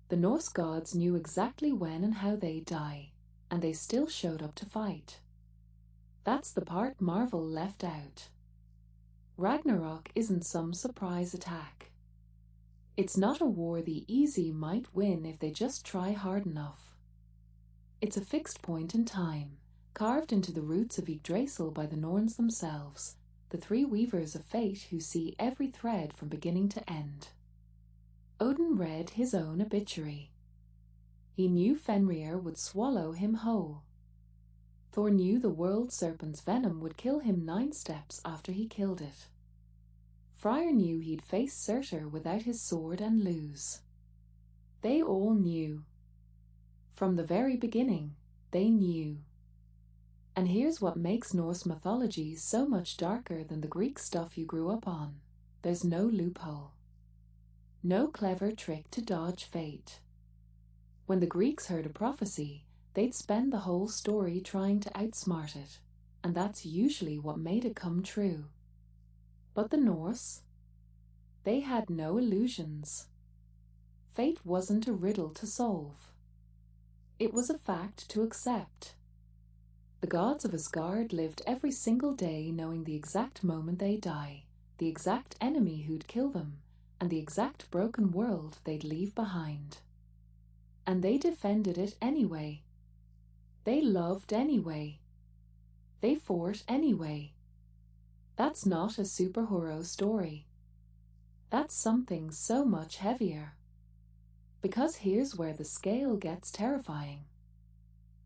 The Norse gods knew exactly when and how they'd die, and they still showed up to fight. That's the part Marvel left out. Ragnarok isn't some surprise attack. It's not a war the easy might win if they just try hard enough. It's a fixed point in time, carved into the roots of Yggdrasil by the Norns themselves, the three weavers of fate who see every thread from beginning to end. Odin read his own obituary. He knew Fenrir would swallow him whole. Thor knew the world serpent's venom would kill him 9 steps after he killed it. Freyr knew he'd face Surtur without his sword and lose. They all knew. From the very beginning, they knew. And here's what makes Norse mythology so much darker than the Greek stuff you grew up on. There's no loophole. No clever trick to dodge fate. When the Greeks heard a prophecy, they'd spend the whole story trying to outsmart it, and that's usually what made it come true. But the Norse? They had no illusions. Fate wasn't a riddle to solve. It was a fact to accept. The gods of Asgard lived every single day knowing the exact moment they'd die, the exact enemy who'd kill them, and the exact broken world they'd leave behind. And they defended it anyway. They loved anyway. They fought anyway. That's not a superhero story. That's something so much heavier. Because here's where the scale gets terrifying.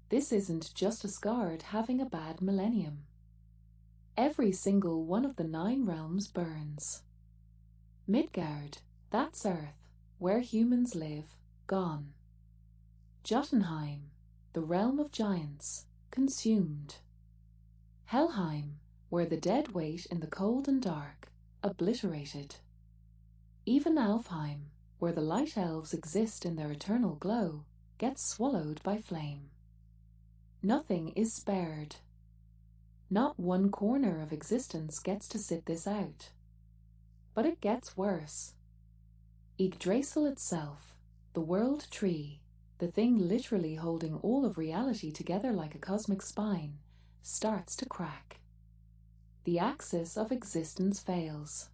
This isn't just Asgard having a bad millennium. Every single one of the 9 realms burns. Midgard, that's Earth, where humans live, gone. Jotunheim, the realm of giants, consumed. Helheim, where the dead wait in the cold and dark, obliterated. Even Alfheim, where the light elves exist in their eternal glow, gets swallowed by flame. Nothing is spared. Not one corner of existence gets to sit this out. But it gets worse. Yggdrasil itself, the world tree, the thing literally holding all of reality together like a cosmic spine, starts to crack. The axis of existence fails.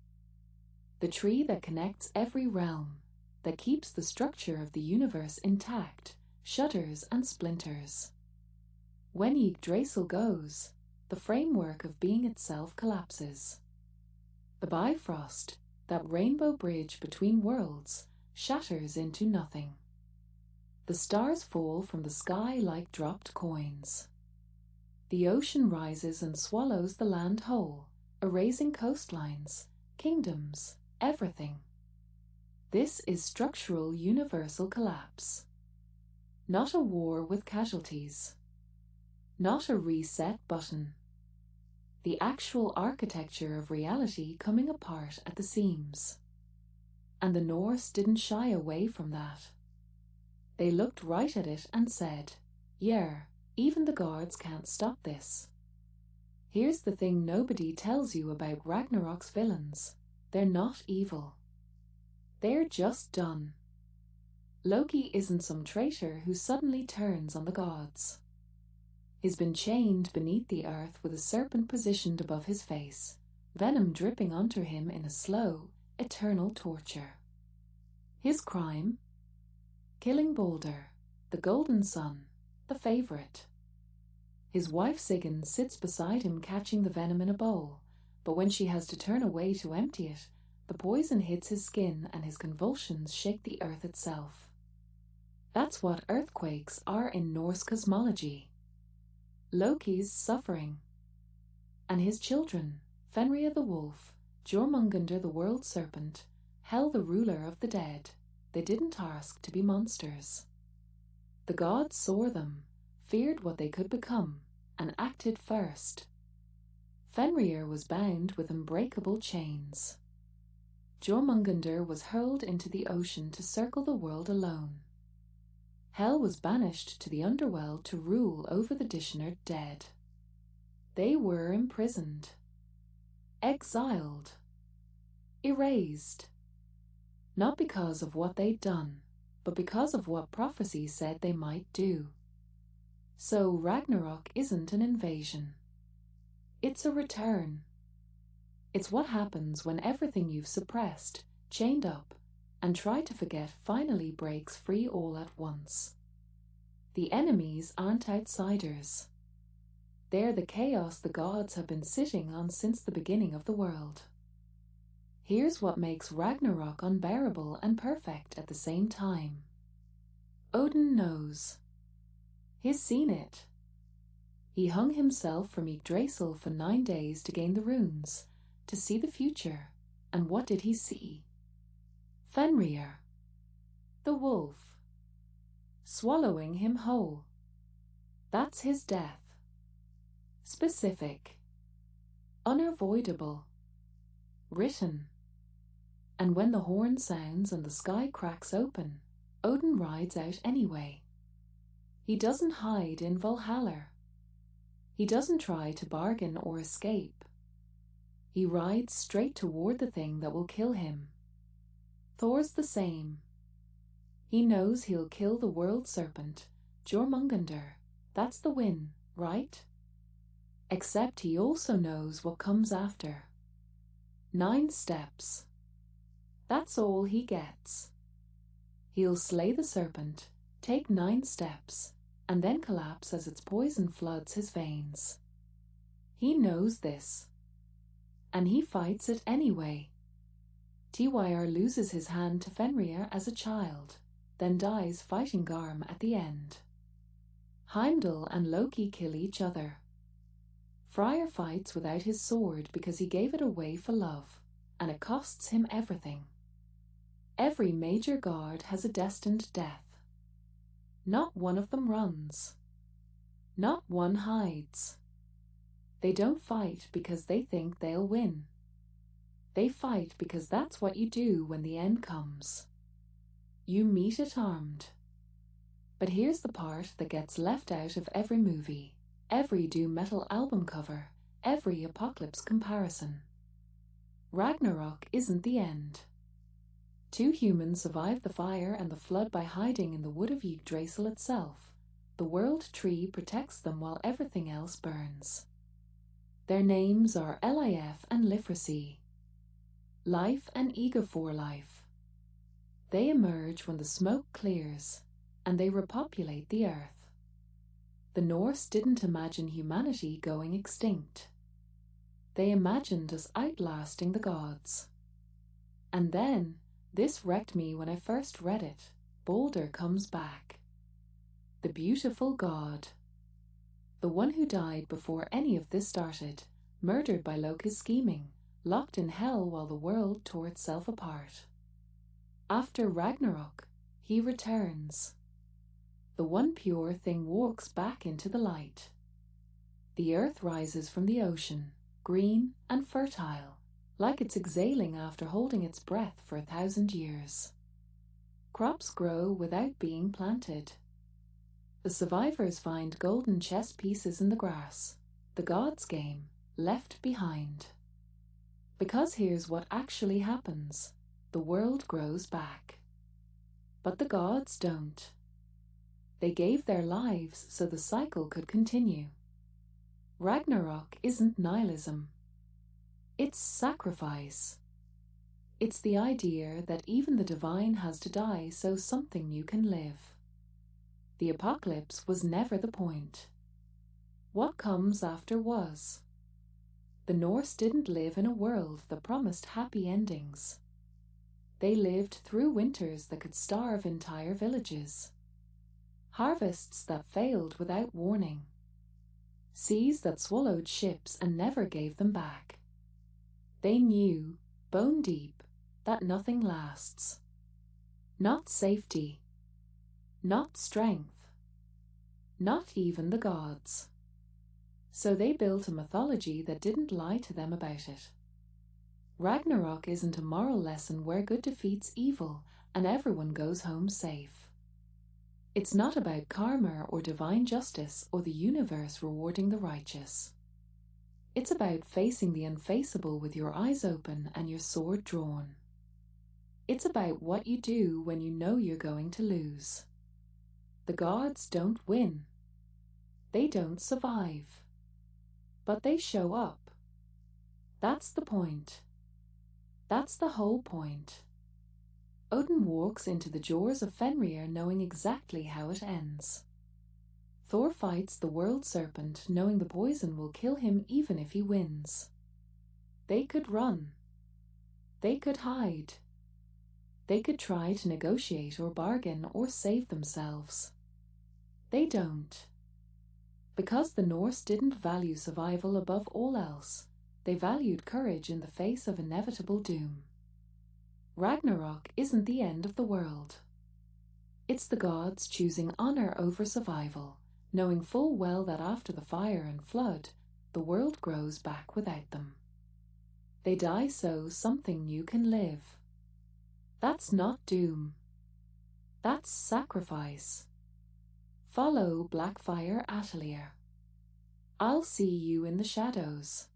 The tree that connects every realm, that keeps the structure of the universe intact, shudders and splinters. When Yggdrasil goes, the framework of being itself collapses. The Bifrost, that rainbow bridge between worlds, shatters into nothing. The stars fall from the sky like dropped coins. The ocean rises and swallows the land whole, erasing coastlines, kingdoms, everything. This is structural universal collapse. Not a war with casualties. Not a reset button. The actual architecture of reality coming apart at the seams. And the Norse didn't shy away from that. They looked right at it and said, yeah, even the gods can't stop this. Here's the thing nobody tells you about Ragnarok's villains. They're not evil. They're just done. Loki isn't some traitor who suddenly turns on the gods. He's been chained beneath the earth with a serpent positioned above his face, venom dripping onto him in a slow, eternal torture. His crime? Killing Balder, the golden son, the favorite. His wife Sigyn sits beside him catching the venom in a bowl, but when she has to turn away to empty it, the poison hits his skin and his convulsions shake the earth itself. That's what earthquakes are in Norse cosmology. Loki's suffering. And his children, Fenrir the wolf, Jormungandr the world serpent, Hel the ruler of the dead, they didn't ask to be monsters. The gods saw them, feared what they could become, and acted first. Fenrir was bound with unbreakable chains. Jormungandr was hurled into the ocean to circle the world alone. Hel was banished to the underworld to rule over the Dishonored dead. They were imprisoned, exiled, erased. Not because of what they'd done, but because of what prophecy said they might do. So Ragnarok isn't an invasion. It's a return. It's what happens when everything you've suppressed, chained up, and tried to forget finally breaks free all at once. The enemies aren't outsiders. They're the chaos the gods have been sitting on since the beginning of the world. Here's what makes Ragnarok unbearable and perfect at the same time. Odin knows. He's seen it. He hung himself from Yggdrasil for 9 days to gain the runes, to see the future. And what did he see? Fenrir, the wolf, swallowing him whole. That's his death. Specific, unavoidable, written. And when the horn sounds and the sky cracks open, Odin rides out anyway. He doesn't hide in Valhalla. He doesn't try to bargain or escape. He rides straight toward the thing that will kill him. Thor's the same. He knows he'll kill the world serpent, Jormungandr. That's the win, right? Except he also knows what comes after. 9 steps. That's all he gets. He'll slay the serpent, take 9 steps, and then collapse as its poison floods his veins. He knows this. And he fights it anyway. Tyr loses his hand to Fenrir as a child, then dies fighting Garm at the end. Heimdall and Loki kill each other. Freyr fights without his sword because he gave it away for love, and it costs him everything. Every major god has a destined death. Not one of them runs. Not one hides. They don't fight because they think they'll win. They fight because that's what you do when the end comes. You meet it armed. But here's the part that gets left out of every movie, every doom metal album cover, every apocalypse comparison. Ragnarok isn't the end. 2 humans survive the fire and the flood by hiding in the wood of Yggdrasil itself. The world tree protects them while everything else burns. Their names are Lif and Lifrasi. Life and eager for life. They emerge when the smoke clears, and they repopulate the earth. The Norse didn't imagine humanity going extinct. They imagined us outlasting the gods. And then, this wrecked me when I first read it, Balder comes back. The beautiful god. The one who died before any of this started, murdered by Loki's scheming, locked in hell while the world tore itself apart. After Ragnarok, he returns. The one pure thing walks back into the light. The earth rises from the ocean, green and fertile, like it's exhaling after holding its breath for 1,000 years. Crops grow without being planted. The survivors find golden chess pieces in the grass, the gods' game, left behind. Because here's what actually happens. The world grows back. But the gods don't. They gave their lives so the cycle could continue. Ragnarok isn't nihilism. It's sacrifice. It's the idea that even the divine has to die so something new can live. The apocalypse was never the point. What comes after was. The Norse didn't live in a world that promised happy endings. They lived through winters that could starve entire villages. Harvests that failed without warning. Seas that swallowed ships and never gave them back. They knew, bone deep, that nothing lasts. Not safety. Not strength. Not even the gods. So they built a mythology that didn't lie to them about it. Ragnarok isn't a moral lesson where good defeats evil and everyone goes home safe. It's not about karma or divine justice or the universe rewarding the righteous. It's about facing the unfaceable with your eyes open and your sword drawn. It's about what you do when you know you're going to lose. The gods don't win. They don't survive. But they show up. That's the point. That's the whole point. Odin walks into the jaws of Fenrir knowing exactly how it ends. Thor fights the world serpent knowing the poison will kill him even if he wins. They could run. They could hide. They could try to negotiate or bargain or save themselves. They don't. Because the Norse didn't value survival above all else, they valued courage in the face of inevitable doom. Ragnarok isn't the end of the world. It's the gods choosing honor over survival, knowing full well that after the fire and flood, the world grows back without them. They die so something new can live. That's not doom. That's sacrifice. Follow Blackfire Atelier. I'll see you in the shadows.